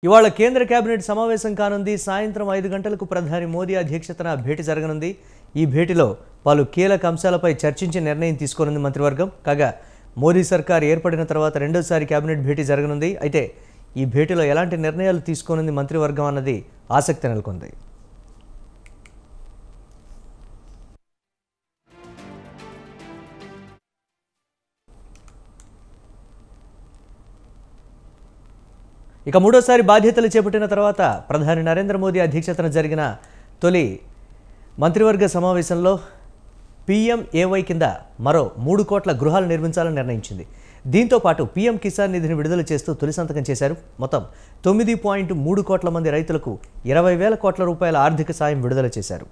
ఇవాళ కేంద్ర కేబినెట్ సమావేశం కానుంది. సాయంత్రం 5 గంటలకు ప్రధాని మోదీ అధ్యక్షతన భేటీ జరగనుంది. ఈ భేటీలో పలు కీలక అంశాలపై చర్చించి నిర్ణయం తీసుకోనుంది మంత్రివర్గం. కాగా మోదీ సర్కార్ ఏర్పడిన తర్వాత రెండోసారి కేబినెట్ భేటీ జరగనుంది. అయితే ఈ భేటీలో ఎలాంటి నిర్ణయాలు తీసుకోనుంది మంత్రివర్గం అన్నది ఆసక్తి నెలకొంది. ఇక మూడోసారి బాధ్యతలు చేపట్టిన తర్వాత ప్రధాని నరేంద్ర మోదీ అధ్యక్షతన జరిగిన తొలి మంత్రివర్గ సమావేశంలో పీఎంఏవై కింద మరో 3 కోట్ల గృహాలు నిర్మించాలని నిర్ణయించింది. దీంతో పాటు పీఎం కిసాన్ నిధిని విడుదల చేస్తూ తొలి సంతకం చేశారు. మొత్తం 9.3 కోట్ల మంది రైతులకు 20,000 కోట్ల రూపాయల ఆర్థిక సాయం విడుదల చేశారు.